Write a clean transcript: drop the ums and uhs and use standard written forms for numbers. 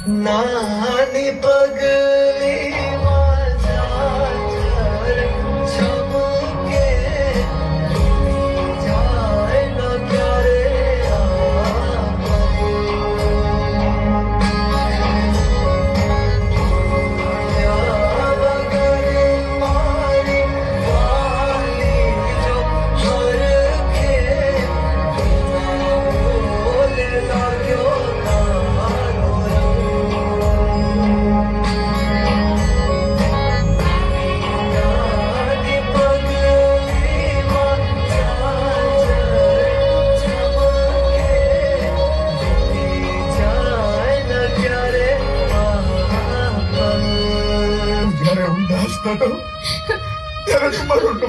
નાની પગલી ચમકે જાય ન ક્યારે વગરે મારી વાલી જો હરખે બોલે લાગ્યો ત્યારે હું દાસતો હતો ત્યારે તમારો